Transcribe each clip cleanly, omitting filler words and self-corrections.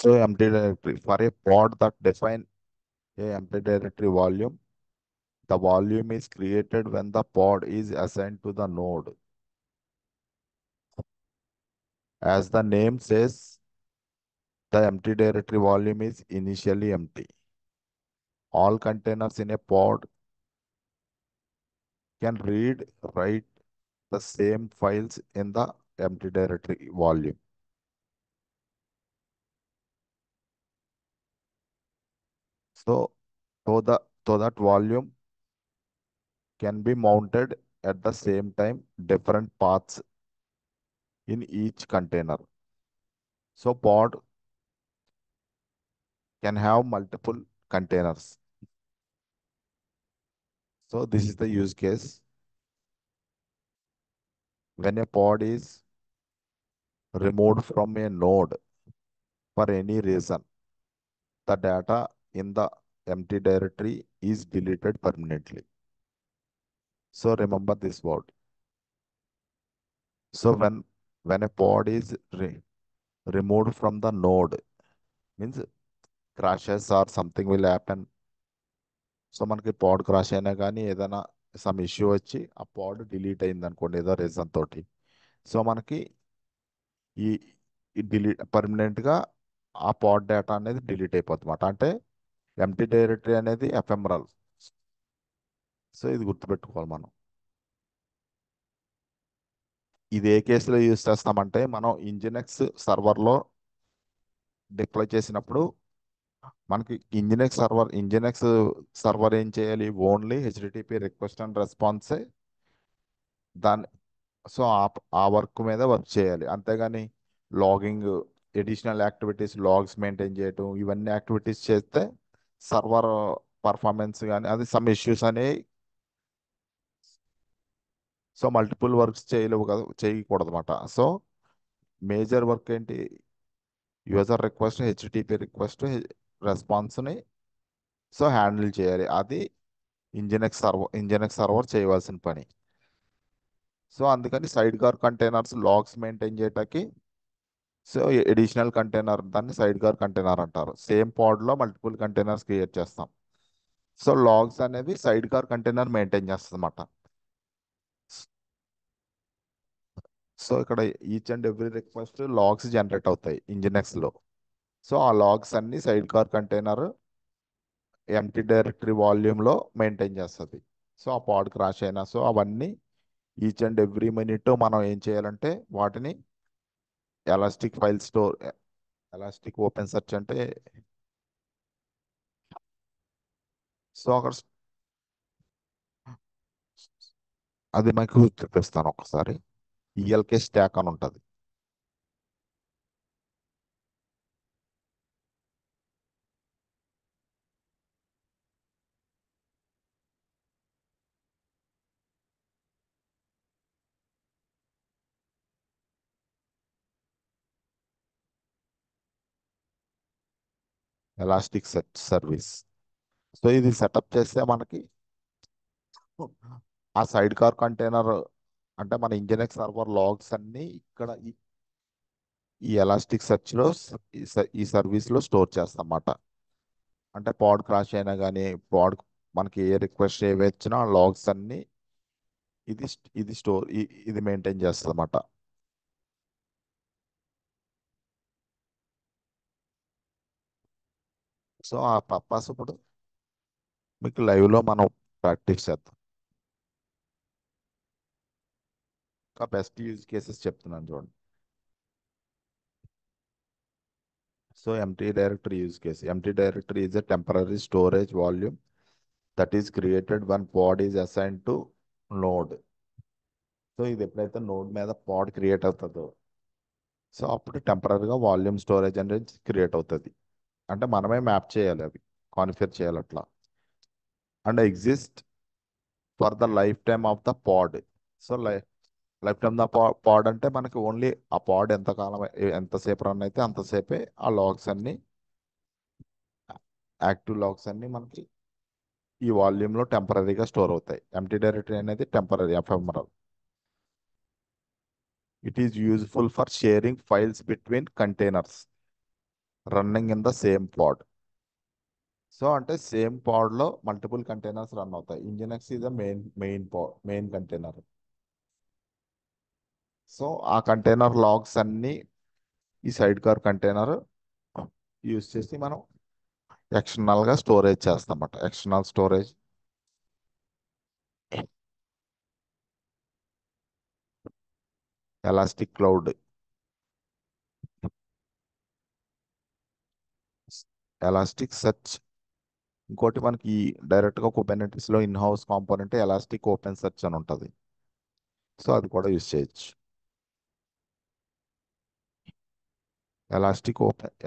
So empty directory for a pod that define a empty directory volume. The volume is created when the pod is assigned to the node. As the name says, the empty directory volume is initially empty. All containers in a pod can read, write the same files in the empty directory volume. So, so that volume can be mounted at the same time, different paths in each container. So pod can have multiple containers. So this is the use case. When a pod is removed from a node for any reason, the data in the empty directory is deleted permanently. So remember this word. So when a pod is removed from the node, means crashes or something will happen. So మనకి పాడ్ crash అయినా కానీ ఏదైనా some issue వచ్చి ఆ పాడ్ delete అయింది అనుకోండి ఏదో reason తోటి. సో మనకి ఈ పర్మనెంట్గా ఆ పాడ్ డేటా అనేది డిలీట్ అయిపోతుందన్నమాట. అంటే ఎంటీ డైరెక్టరీ అనేది ఎఫ్ఎంఆర్ఎల్. సో ఇది గుర్తుపెట్టుకోవాలి మనం. ఇది ఏ కేసులో యూజ్ చేస్తామంటే మనం ఇంజినెక్స్ సర్వర్లో డిప్లాయ్ చేసినప్పుడు మనకి ఇంజినెక్స్ సర్వర్ ఏం చేయాలి, ఓన్లీ హెచ్డిటిపి రిక్వెస్ట్ అండ్ రెస్పాన్సే దాని. సో ఆ వర్క్ మీద వర్క్ చేయాలి, అంతేగాని logging, additional activities, logs maintain చేయటం, ఇవన్నీ యాక్టివిటీస్ చేస్తే సర్వర్ పర్ఫార్మెన్స్ కానీ అది సమ్ ఇష్యూస్ అనేవి. సో మల్టిపుల్ వర్క్స్ చేయలేవు కదా, చేయకూడదు అనమాట. సో మేజర్ వర్క్ ఏంటి, యూజర్ రిక్వెస్ట్, హెచ్టిటిపి రిక్వెస్ట్, రెస్పాన్స్ని సో హ్యాండిల్ చేయాలి. అది ఇంజినెక్స్ సర్వర్ చేయవలసిన పని. సో అందుకని sidecar containers logs maintain చేయటానికి సో ఎడిషనల్ కంటైనర్ దాన్ని సైడ్ కార్ కంటైనర్ అంటారు. సేమ్ పాడ్లో మల్టిపుల్ కంటైనర్స్ క్రియేట్ చేస్తాం. సో లాగ్స్ అనేది సైడ్ కార్ కంటైనర్ మెయింటైన్ చేస్తుంది అన్నమాట. సో ఇక్కడ each and every request logs generate అవుతాయి ఇంజినెక్స్లో. సో ఆ లాగ్స్ అన్ని sidecar container empty directory వాల్యూమ్లో మెయింటైన్ చేస్తుంది. సో ఆ పాడ్ క్రాష్ అయినా సో అవన్నీ ఈచ్ అండ్ ఎవ్రీ మినిట్ మనం ఏం చేయాలంటే వాటిని elastic file store, elastic open search అంటే సో అక్కడ అది మీకు చూపిస్తాను ఒకసారి. ఈఎల్కే స్టాక్ అని ఉంటుంది. Elastic search service. సో ఇది సెటప్ చేస్తే మనకి ఆ సైడ్ కార్ కంటైనర్ అంటే మన ఇంజినెక్స్ సర్వర్ లాగ్స్ అన్ని ఇక్కడ ఈ ఎలాస్టిక్ సెర్చ్లో ఈ సర్వీస్లో స్టోర్ చేస్తాం అన్నమాట. అంటే పాడ్ క్రాష్ అయినా కానీ పాడ్ మనకి ఏ రిక్వెస్ట్ ఏవి వచ్చినా ఆ లాగ్స్ అన్ని ఇది ఇది స్టోర్ ఇది మెయింటైన్ చేస్తుంది అన్నమాట. సో ఆ పర్పస్ ఇప్పుడు మీకు లైవ్లో మనం ప్రాక్టీస్ చేద్దాం. ఇంకా బెస్ట్ యూజ్ కేసెస్ చెప్తున్నాను చూడండి. So empty directory use case. Empty directory is a temporary storage volume that is created when pod is assigned to node. So ఇది ఎప్పుడైతే నోడ్ మీద పాడ్ క్రియేట్ అవుతుందో సో అప్పుడు టెంపరీగా వాల్యూమ్ స్టోరేజ్ అనేది క్రియేట్ అవుతుంది. అంటే మనమే మ్యాప్ చేయాలి, అవి కాన్ఫిగర్ చేయాలి అట్లా. And exist for the lifetime of the pod. So lifetime the pod అంటే మనకి ఓన్లీ ఆ పాడ్ ఎంతకాలం ఎంతసేపు రన్ అయితే అంతసేపే ఆ లాగ్స్ అన్ని, యాక్టివ్ లాగ్స్ అన్ని మనకి ఈ వాల్యూమ్లో టెంపరీగా స్టోర్ అవుతాయి. ఎంటీ డైరెక్టరీ అనేది temporary ephemeral. It is useful for sharing files between containers. Running in the same pod. So అంటే సేమ్ పాడ్లో మల్టిపుల్ కంటైనర్స్ రన్ అవుతాయి. Nginx is the main container. So ఆ కంటైనర్ లాగ్స్ అన్నీ ఈ sidecar container use చేసి మనం ఎక్స్టర్నల్గా storage చేస్తామన్నమాట. External storage Elastic Cloud, Elasticsearch. ఇంకోటి మనకి డైరెక్ట్గా కుబర్నెటిస్లో in house component Elastic open search అని ఉంటుంది. సో అది కూడా యూస్ చేయొచ్చు.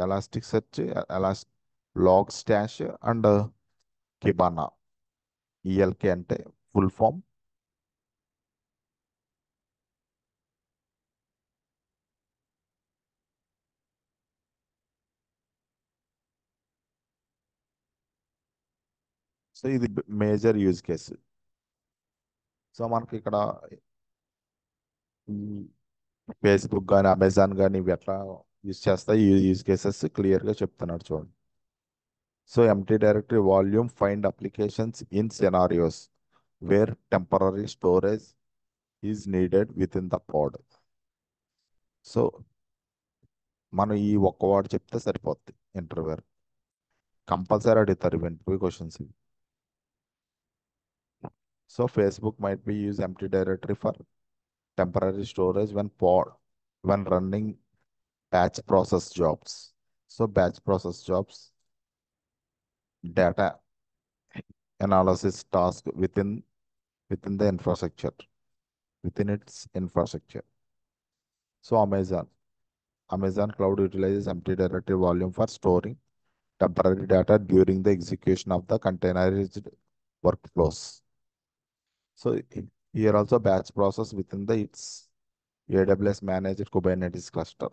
ఎలాస్టిక్ సెర్చ్, ఎలాస్ట్ Logstash and Kibana. ELK అంటే ఫుల్ ఫామ్. సో ఇది మేజర్ యూజ్ కేసు. సో మనకి ఇక్కడ ఈ ఫేస్బుక్ కానీ అమెజాన్ కానీ ఇవి ఎట్లా యూజ్ చేస్తాయి, ఈ యూజ్ కేసెస్ క్లియర్గా చెప్తున్నాడు చూడండి. So empty directory volume find applications in scenarios where temporary storage is needed within the pod. So మనం ఈ ఒక్క వర్డ్ చెప్తే సరిపోద్ది ఇంటర్వ్యూ. కంపల్సరీ అడుగుతారు ఇవి ఇంటర్వ్యూ క్వశ్చన్స్ ఇవి. So Facebook might be use empty directory for temporary storage when running batch process jobs. So batch process jobs, data analysis task within the infrastructure, within its infrastructure. So Amazon Cloud utilizes empty directory volume for storing temporary data during the execution of the containerized workflows. So here also batch process within the its AWS managed Kubernetes cluster.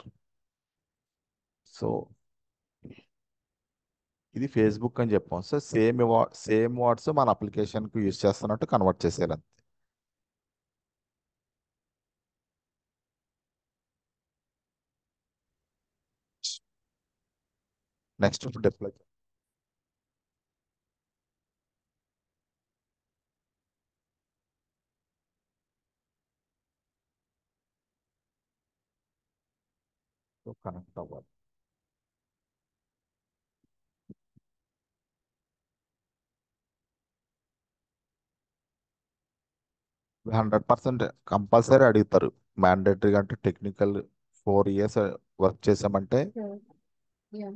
So ఇది Facebook అని చెప్పాం. So same words మన అప్లికేషన్కి use చేస్తున్నట్టు convert చేసేయాలి. Next deploy connect అవ్వాలి. 100% compulsory అడుగుతారు. మ్యాండేటరీగా అంటే technical 4 years work చేసామంటే Yeah. Yeah.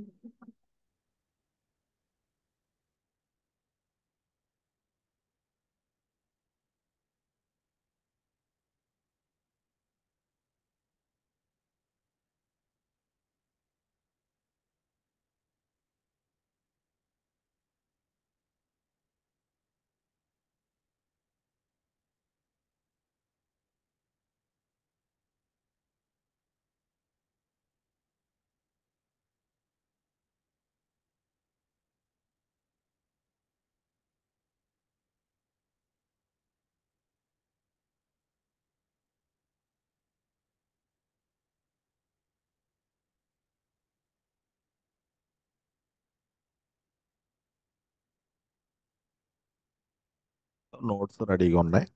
నోట్స్ రెడీగా ఉన్నాయి,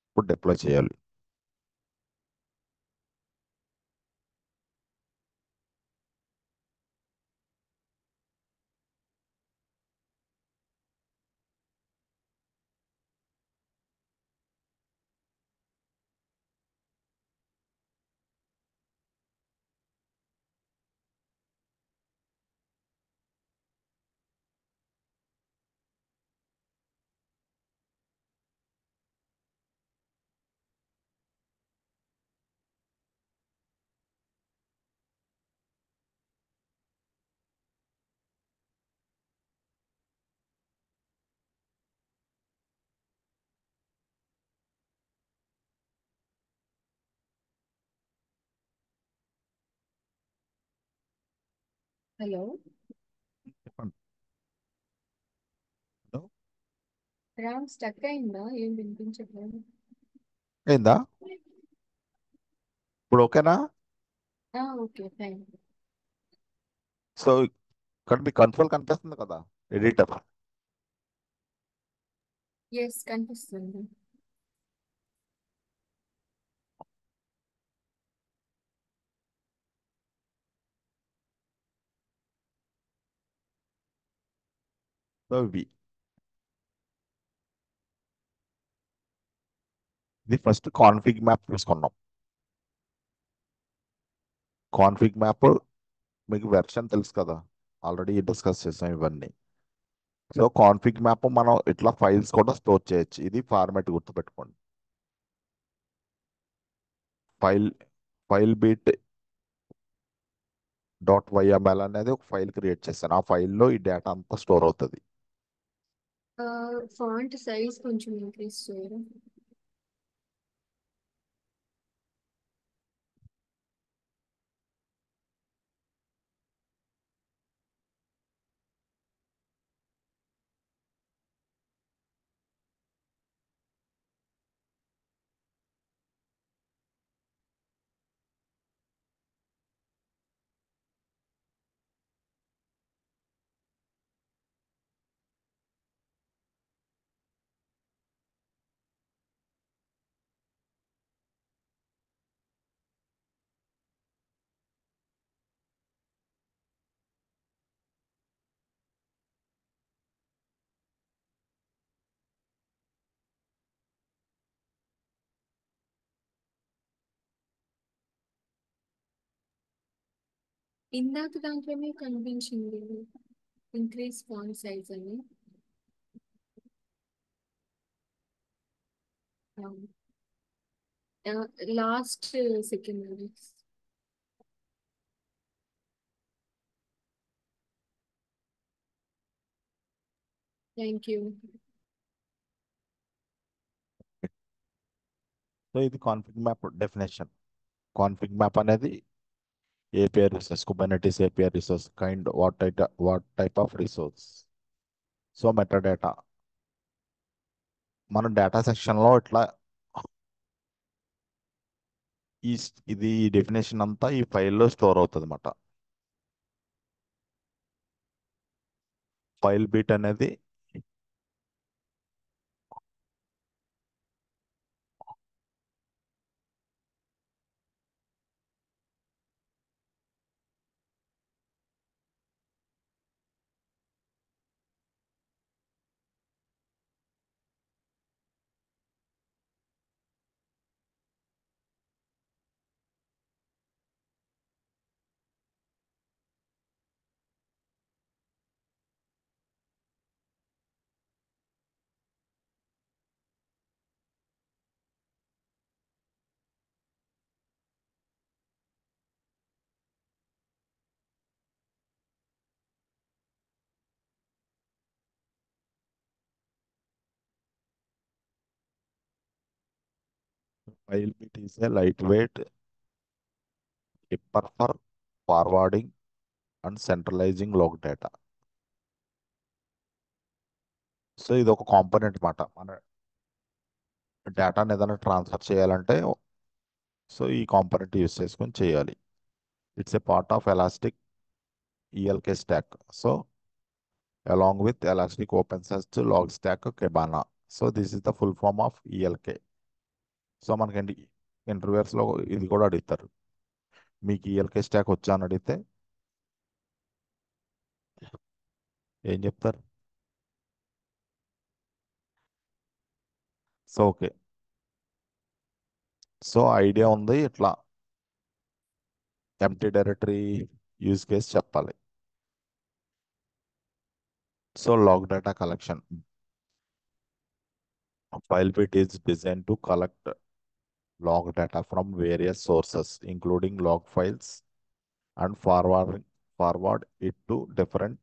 ఇప్పుడు డిప్లాయ్ చేయాలి. హలో చెప్పండి. హలో, రామ్ స్టక్ అయిందా? ఏం వినిపించట్లేదు. అయిందా? ఇప్పుడు ఓకేనా? Okay fine. సో ఇక్కడ మీ కన్సోల్ కనిపిస్తుంది కదా, ఎడిటర్. ఎస్ కనిపిస్తుంది. సో ఇది ఫస్ట్ కాన్ఫిగ్ మ్యాప్ తీసుకున్నాం. కాన్ఫిగ్ మ్యాప్ మీకు వెర్షన్ తెలుసు కదా, ఆల్రెడీ డిస్కస్ చేసాం ఇవన్నీ. సో కాన్ఫిగ్ మ్యాప్ మనం ఇట్లా ఫైల్స్ కూడా స్టోర్ చేయొచ్చు. ఇది ఫార్మాట్ గుర్తుపెట్టుకోండి. ఫైల్ ఫైల్ బిట్ .yml అనేది ఒక ఫైల్ క్రియేట్ చేశాను. ఆ ఫైల్లో ఈ డేటా అంతా స్టోర్ అవుతుంది. ఫాంట్ సైజ్ కొంచెం ఇంక్రీజ్ చేయరా? ఇందాక దాంట్లోనే కనిపించింది ఇంక్రీజ్ ఫాంట్ సైజ్ అని. Last second. Thank you. So ఇది config map definition. Config map అనేది API resource, Kubernetes API resource, kind what type of resource. So metadata మనం డేటా సెక్షన్లో ఇట్లా ఈ ఇది ఈ డెఫినేషన్ అంతా ఈ ఫైల్లో స్టోర్ అవుతుంది అన్నమాట. ఫైల్ బిట్ అనేది file bit is a lightweight shipper for forwarding and centralizing log data. So ఇది ఒక కాంపోనెంట్ అన్నమాట. మన డేటాని ఏదైనా ట్రాన్స్ఫర్ చేయాలంటే సో ఈ కాంపోనెంట్ యూస్ చేసుకొని చేయాలి. It's a part of elastic ELK stock. So along with Elastic OpenSearch log stack Kibana. So this is the full form of ELK. So మనకి ఇంటర్వ్యూస్లో ఇది కూడా అడుగుతారు, మీకు ELK స్టాక్ వచ్చా అని అడిగితే ఏం చెప్తారు? సో ఓకే, సో ఐడియా ఉంది. ఇట్లా ఎంటీ డైరెక్టరీ యూజ్ కేస్ చెప్పాలి. So log data collection. File bit is designed to collect log data from various sources including log files and forward it to different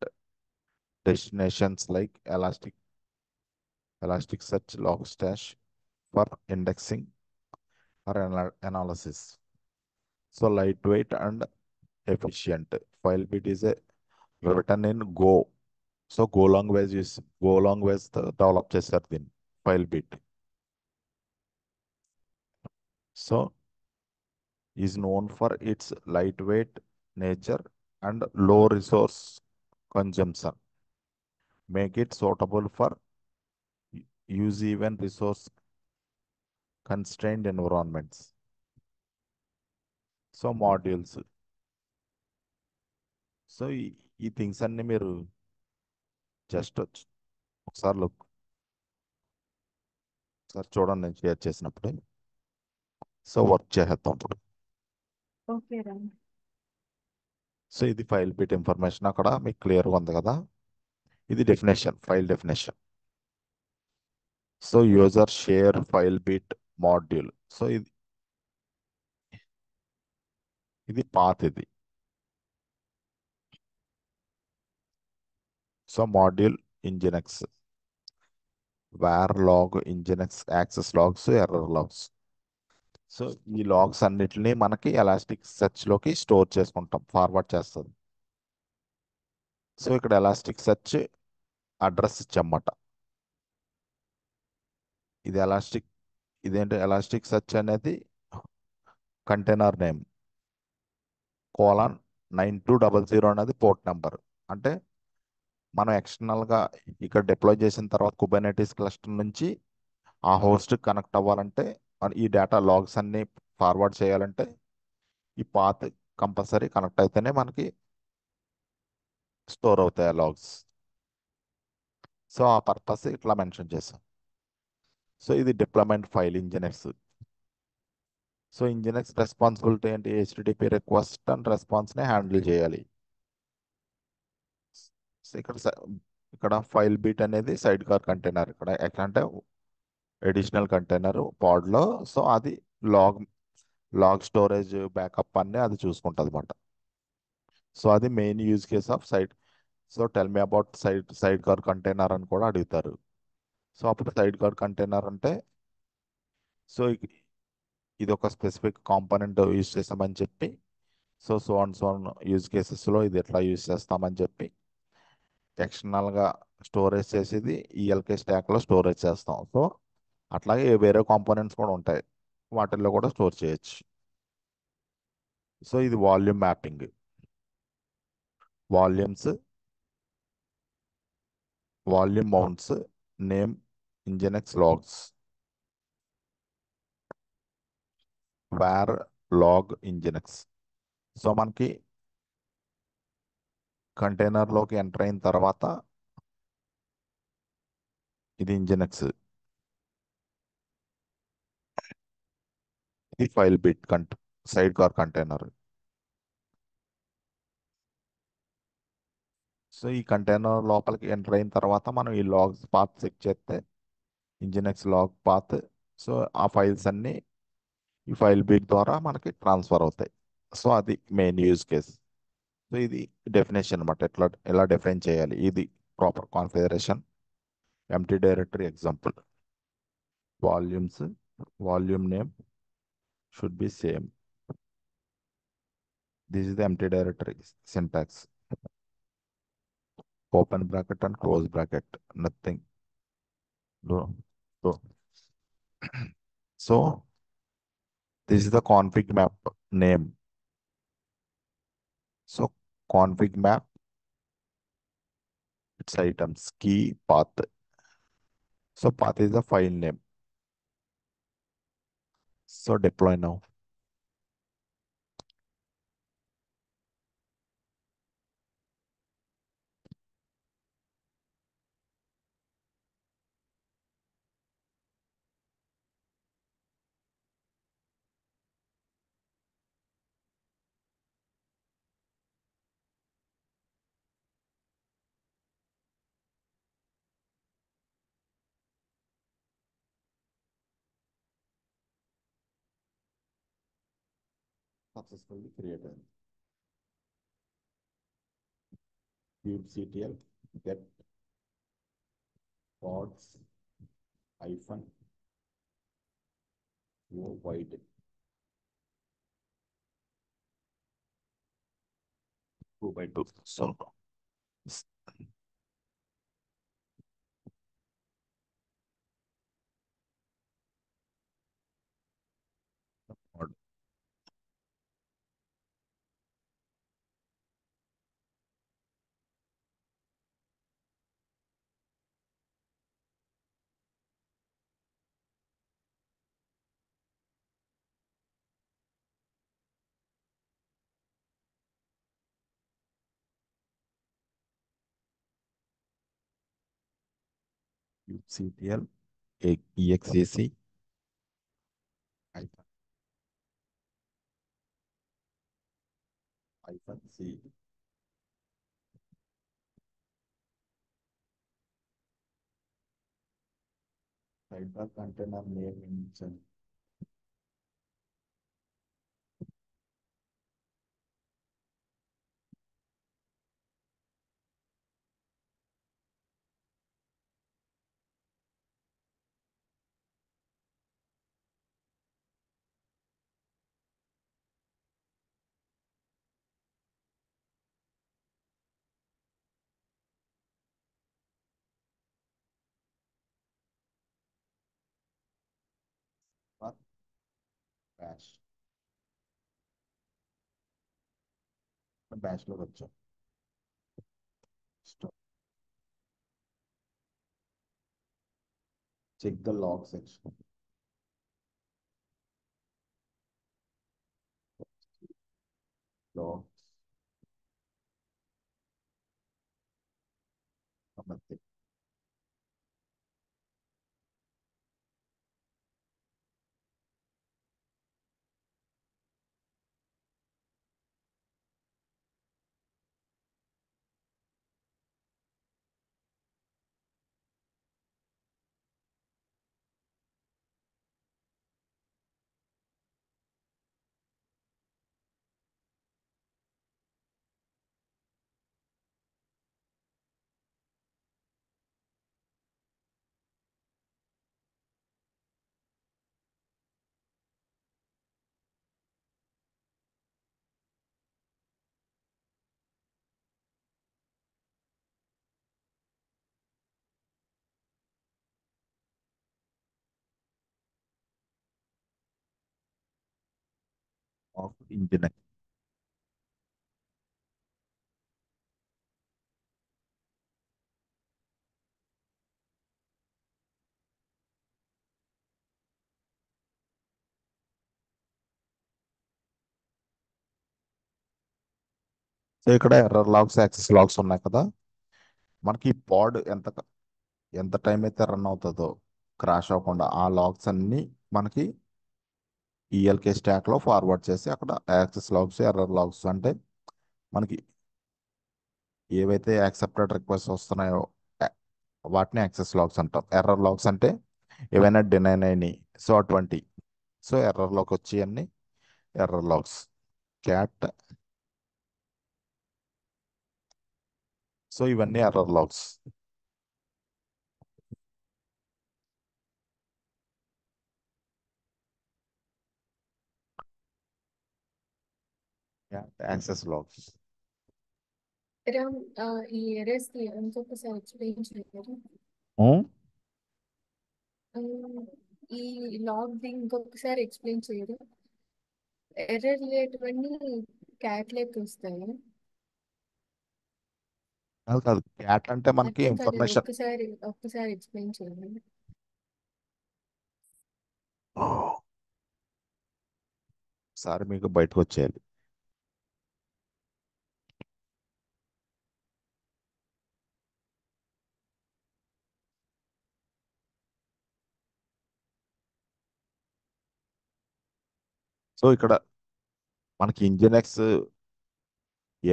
destinations like Elasticsearch Logstash for indexing or analysis. So lightweight and efficient. File bit is a written in Go. So Golang ways develop చేశారు దీన్ని file bit. So is known for its lightweight nature and low resource consumption. Make it suitable for use even resource constrained environments. So modules. So ఈ things అన్ని మీరు just ఒకసారి ఒకసారి చూడండి నేను share చేసినప్పుడు. సో వర్క్ చేసేద్దాం ఇప్పుడు. ఓకే రా. సో ఇది ఫైల్ బిట్ ఇన్ఫర్మేషన్ అక్కడ మీకు క్లియర్గా ఉంది కదా. ఇది definition, file definition. So user share file bit module. So ఇది పాత్ ఇది. So module Nginx, var log Nginx access logs, error logs. So ఈ లాగ్స్ అన్నిటిని మనకి ఎలాస్టిక్ సెర్చ్ లోకి స్టోర్ చేసుకుంటాం, ఫార్వర్డ్ చేస్తుంది. సో ఇక్కడ ఎలాస్టిక్ సెర్చ్ అడ్రస్ ఇచ్చమాట. ఇది ఇదేంటి ఎలాస్టిక్ సెర్చ్ అనేది కంటైనర్ నేమ్ కోలాన్ 9200 అనేది పోర్ట్ నెంబర్. అంటే మనం ఎక్స్టర్నల్గా ఇక్కడ డిప్లాయ్ చేసిన తర్వాత కుబర్నెటిస్ క్లస్టర్ నుంచి ఆ హోస్ట్ కనెక్ట్ అవ్వాలంటే, ఈ డేటా లాగ్స్ అన్ని ఫార్వర్డ్ చేయాలంటే ఈ పాత్ కంపల్సరీ కనెక్ట్ అయితేనే మనకి స్టోర్ అవుతాయి ఆ లాగ్స్. సో ఆ పర్పస్ ఇట్లా మెన్షన్ చేసాం. సో ఇది డిప్లాయ్మెంట్ ఫైల్ ఇంజినెక్స్. సో ఇంజినెక్స్ రెస్పాన్సిబిలిటీ ఏంటి? హెచ్టిటిపి రిక్వెస్ట్ అండ్ రెస్పాన్స్ని హ్యాండిల్ చేయాలి. సో ఇక్కడ ఫైల్ బీట్ అనేది సైడ్ కార్ కంటైనర్. ఇక్కడ అంటే అడిషనల్ కంటైనర్ పాడ్లో. సో అది లాగ్ లాగ్ స్టోరేజ్ బ్యాకప్ అన్ని అది చూసుకుంటుంది అనమాట. సో అది main use case of side. So tell me about side car container అని కూడా అడుగుతారు. సో అప్పుడు సైడ్ కార్ కంటైనర్ అంటే, సో ఇది ఒక స్పెసిఫిక్ కాంపోనెంట్ యూజ్ చేస్తామని చెప్పి, సో అండ్ యూజ్ కేసెస్లో ఇది ఎట్లా యూజ్ చేస్తామని చెప్పి ఎక్స్టర్నల్గా స్టోరేజ్ చేసేది ఈఎల్కే స్టాక్లో స్టోరేజ్ చేస్తాం. సో అట్లాగే వేరే కాంపోనెంట్స్ కూడా ఉంటాయి, వాటిల్లో కూడా స్టోర్ చేయొచ్చు. సో ఇది volume mapping. Volumes, volume mounts, name Nginx logs, var log Nginx. So మనకి కంటైనర్లోకి ఎంటర్ అయిన తర్వాత ఇది ఇంజినెక్స్, ఇది file bit sidecar container. So ఈ కంటైనర్ లోపలికి ఎంటర్ అయిన తర్వాత మనం ఈ లాగ్స్ పాత్ చెక్ చేస్తే ఇంజినెక్స్ లాగ్ పాత్. సో ఆ ఫైల్స్ అన్ని ఈ ఫైల్ బిట్ ద్వారా మనకి ట్రాన్స్ఫర్ అవుతాయి. సో అది మెయిన్ యూజ్ కేస్. సో ఇది డెఫినేషన్ అనమాట, ఎలా డిఫైన్ చేయాలి. ఇది proper configuration. Empty directory example. Volumes, volume name should be same. This is the empty directory syntax. Open bracket and close bracket, nothing. No. So, so this is the config map name. So config map, its items, key, path. So path is the file name. So deploy now. Successfully created. kubectl get pods hyphen o wide 2 by 2. So pod kubectl exec hyphen c. Sidebar container name mention. For bash. bash లో వచ్చాం. Stop. Check the log section. Logs. Number 3. Of engine. So ఇక్కడ error logs access logs ఉన్నాయి కదా. మనకి పాడ్ ఎంత time అయితే run అవుతుందో crash అవ్వకుండా ఆ లాగ్స్ అన్ని మనకి ఈఎల్కే స్టాక్ లో ఫార్వర్డ్ చేసి అక్కడ యాక్సెస్ లాగ్స్ ఎర్రర్ లాగ్స్ అంటే మనకి ఏవైతే యాక్సెప్టెడ్ రిక్వెస్ట్ వస్తున్నాయో ఆ, వాటిని యాక్సెస్ లాగ్స్ అంటాం. ఎర్రర్ లాగ్స్ అంటే ఏవైనా డినైన్ అయినాయి సో అటువంటి. సో ఎర్రర్ లాగ్ వచ్చి అన్ని ఎర్రర్ లాగ్స్ క్యాట్. సో ఇవన్నీ error logs. Cat access logs. Ram, ఈ ఎర్రర్స్ కి ఇంకొకసారి ఎక్స్ప్లెయిన్ చేయగలరా? ఆ, ఈ లాగ్ ది ఇంకొకసారి ఎక్స్ప్లెయిన్ చేయరు. ఎర్రర్ రిలేటివన్నీ క్యాట్ లెక్క వస్తాయి. కాదు కాదు, క్యాట్ అంటే మనకి అర్థం కాలేదు, ఇన్ఫర్మేషన్. ఒక్కసారి ఎక్స్ప్లెయిన్ చేయండి. ఒకసారి మీకు బయటకు వచ్చేయాలి. సో ఇక్కడ మనకి ఇంజినెక్స్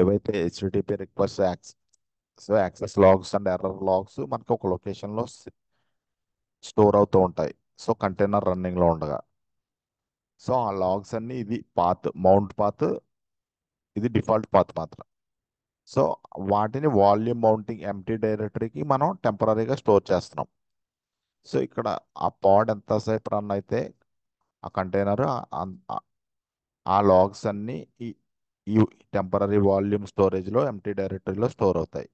ఏవైతే HTTP request so access logs and error logs మనకి ఒక లొకేషన్ లో స్టోర్ అవుతూ ఉంటాయి. సో కంటైనర్ రన్నింగ్ లో ఉండగా. సో ఆ లాగ్స్ అన్ని ఇది పాత్ మౌంట్ పాత్, ఇది డిఫాల్ట్ పాత్ మాత్రం. సో వాటిని వాల్యూమ్ మౌంటింగ్ ఎంటీ డైరెక్టరీకి మనం టెంపరీగా స్టోర్ చేస్తున్నాం. సో ఇక్కడ ఆ పాడ్ ఎంతసేపు రన్ అయితే ఆ కంటైనర్ ఆ లాగ్స్ అన్ని ఈ ఈ టెంపరీ వాల్యూమ్ స్టోరేజ్లో ఎంటీ డైరెక్టరీలో స్టోర్ అవుతాయి.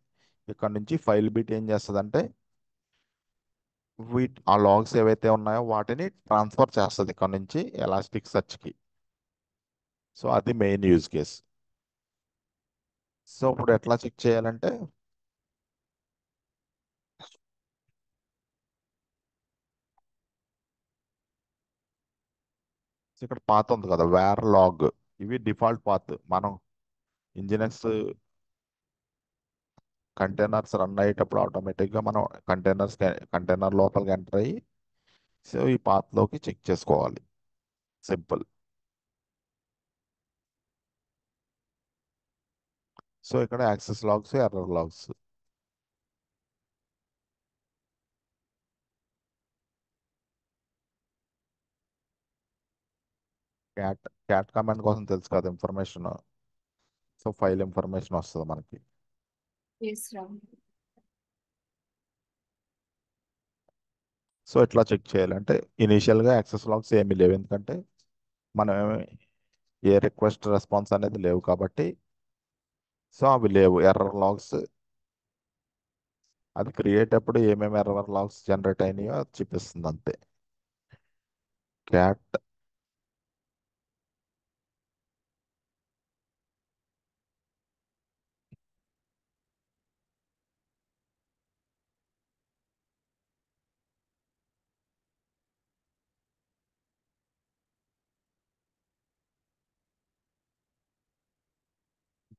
ఇక్కడ నుంచి ఫైల్ బిట్ ఏం చేస్తుందంటే ఆ లాగ్స్ ఏవైతే ఉన్నాయో వాటిని ట్రాన్స్ఫర్ చేస్తుంది ఇక్కడ నుంచి ఎలాస్టిక్ సర్చ్కి. సో అది మెయిన్ యూజ్ కేస్. సో ఇప్పుడు ఎట్లా చెక్ చేయాలంటే ఇక్కడ పాత్ ఉంది కదా వేర్ లాగ్, ఇవి డిఫాల్ట్ పాత్. మనం ఇంజినెక్స్ కంటైనర్స్ రన్ అయ్యేటప్పుడు ఆటోమేటిక్గా మనం కంటైనర్ లోపలికి ఎంటర్ అయ్యి సో ఈ పాత్లోకి చెక్ చేసుకోవాలి. సింపుల్. సో ఇక్కడ access logs, error logs. Cat command కోసం తెలుసు కదా ఇన్ఫర్మేషన్. సో ఫైల్ ఇన్ఫర్మేషన్ వస్తుంది మనకి. ఎస్ రామ్. సో ఎట్లా చెక్ చేయాలంటే ఇనీషియల్గా యాక్సెస్ లాగ్స్ ఏమీ లేవు, ఎందుకంటే మనం ఏ రిక్వెస్ట్ రెస్పాన్స్ అనేది లేవు కాబట్టి. సో అవి లేవు ఎర్రర్ లాగ్స్. అది క్రియేట్ అప్పుడు ఏమేమి ఎర్రర్ లాగ్స్ జనరేట్ అయినాయో అది చూపిస్తుంది అంతే. Cat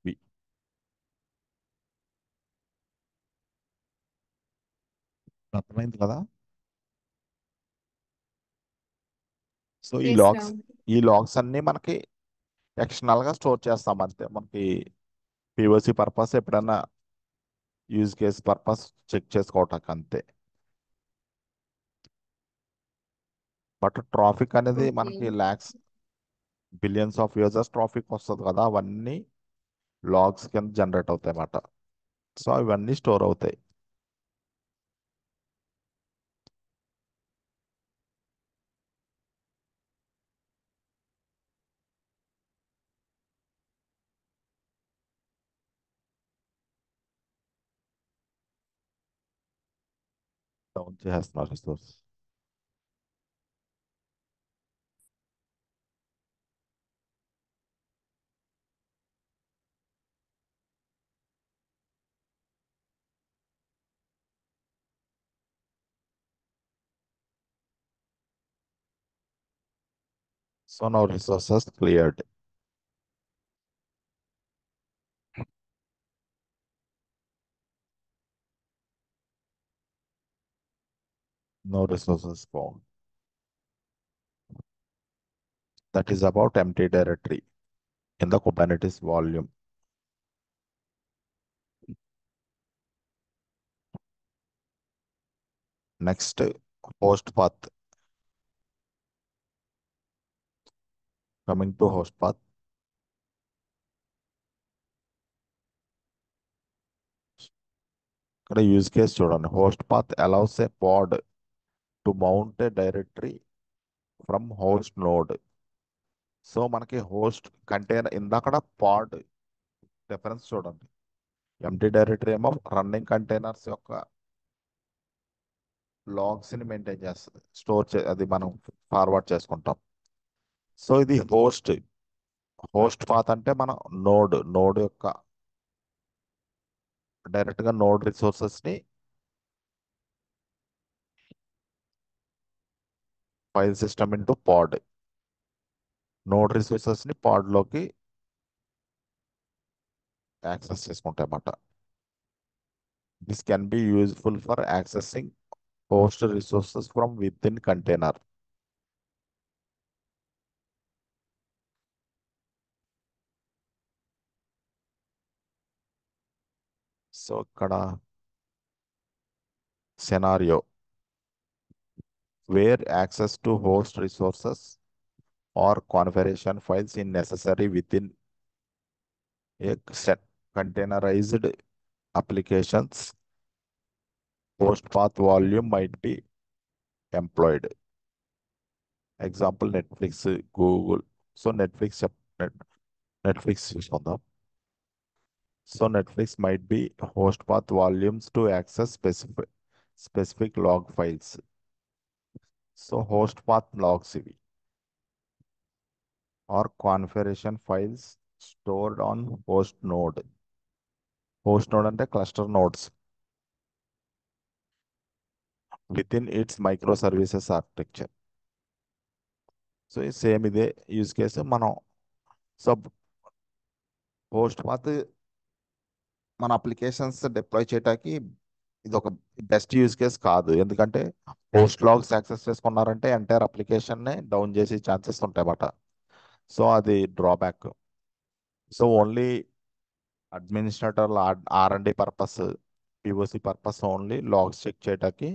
B. అర్థమైంది కదా. So yes Ram. ఈ లాగ్స్ అన్ని మనకి ఎక్స్టర్నల్ గా స్టోర్ చేస్తాం అంతే. మనకి పిఓసి పర్పస్ ఎప్పుడైనా యూజ్ కేస్ పర్పస్ చెక్ చేసుకోవటానికి అంతే. బట్ ట్రాఫిక్ అనేది ఓకే. మనకి lakhs billions of users traffic వస్తుంది కదా, అవన్నీ లాగ్స్ కింద జనరేట్ అవుతాయి అన్నమాట. సో ఇవన్నీ స్టోర్ అవుతాయి. డౌన్ చేస్తున్నారు resource. So now resources cleared. No resources found. That is about empty directory in the Kubernetes volume. Next, host path. Coming to host path. ఇక్కడ యూజ్ కేస్ చూడండి. Host path allows a pod to mount a directory from host node. So మనకి host container ఇందాకడ pod difference చూడండి. Empty directory ఏమో running containers యొక్క logs ని maintain చేస్తుంది, అది మనం ఫార్వర్డ్ చేసుకుంటాం. సో ఇది హోస్ట్ పాత్ అంటే మన నోడ్ యొక్క డైరెక్ట్ గా నోడ్ రిసోర్సెస్ ని ఫైల్ సిస్టమ్ ఇంటూ పాడ్, నోడ్ రిసోర్సెస్ ని పాడ్ లోకి యాక్సెస్ చేసుకుంటాయి అన్నమాట. This can be useful for accessing host resources from within container. So ఇక్కడ scenario where access to host resources or configuration files is necessary within a set containerized applications, host path volume might be employed. Example Netflix, Google. So Netflix చూసుకుందాం. So Netflix might be host path volumes to access specific log files. So host path logs ఇవి or configuration files stored on host node. Host node అంటే cluster nodes within its microservices architecture. So ఈ same ఇదే use case మనం sub host path మన applications deploy చేయడానికి ఇది ఒక best use case కాదు. ఎందుకంటే పోస్ట్ లాగ్స్ యాక్సెస్ చేసుకున్నారంటే ఎంటైర్ అప్లికేషన్ని డౌన్ చేసే ఛాన్సెస్ ఉంటాయన్నమాట. సో అది drawback. So only administrator R&D purpose, POC purpose only logs check చేయడానికి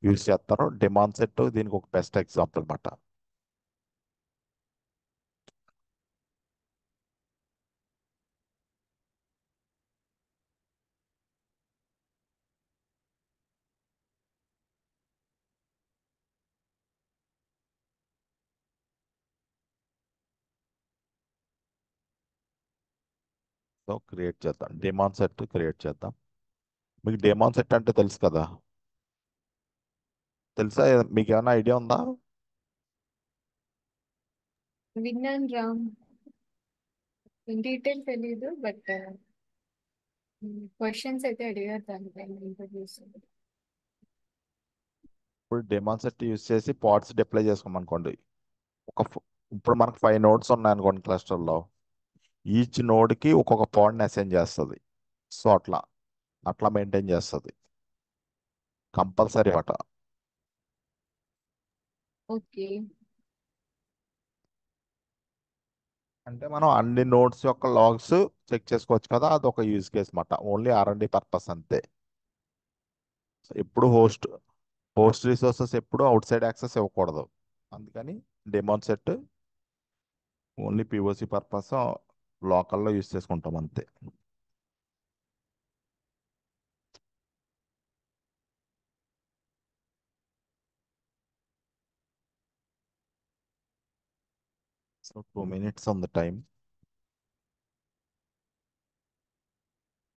యూజ్ చేస్తారు. డిమాండ్ సెట్ దీనికి ఒక బెస్ట్ ఎగ్జాంపుల్ అన్నమాట. సో క్రియేట్ చేద్దాం, డిమాండ్ సెట్ క్రియేట్ చేద్దాం. మీకు డిమాండ్ సెట్ అంటే తెలుసు కదా, తెలుసా? మీకు ఏమైనా ఐడియా ఉందా? విన్నాను రామ్. ఇన్ డీటెయిల్ తెలీదు, బట్ క్వశ్చన్స్ అయితే అడిగారు దానిపైన ఇంటర్వ్యూస్. ఇప్పుడు డిమాండ్ సెట్ యూజ్ చేసి పాడ్స్ డిప్లై చేసుకోమనుకోండి. ఒక ఇప్పుడు మనకు 5 నోడ్స్ ఉన్నాయనుకోండి క్లస్టర్లో. ఈచ్ నోడ్కి ఒక్కొక్క పాడ్ని అసైన్ చేస్తుంది. సో అట్లా అట్లా మెయింటైన్ చేస్తుంది కంపల్సరీ అట. ఓకే. అంటే మనం అన్ని నోడ్స్ యొక్క లాగ్స్ చెక్ చేసుకోవచ్చు కదా, అదొక యూజ్ కేస్ మాట. ఓన్లీ R&D పర్పస్ అంతే. ఎప్పుడు హోస్ట్ రిసోర్సెస్ ఎప్పుడు అవుట్ సైడ్ యాక్సెస్ ఇవ్వకూడదు. అందుకని demand set only POC purpose లోకల్లో యూజ్ చేసుకుంటాం అంతే. So 2 minutes on the time.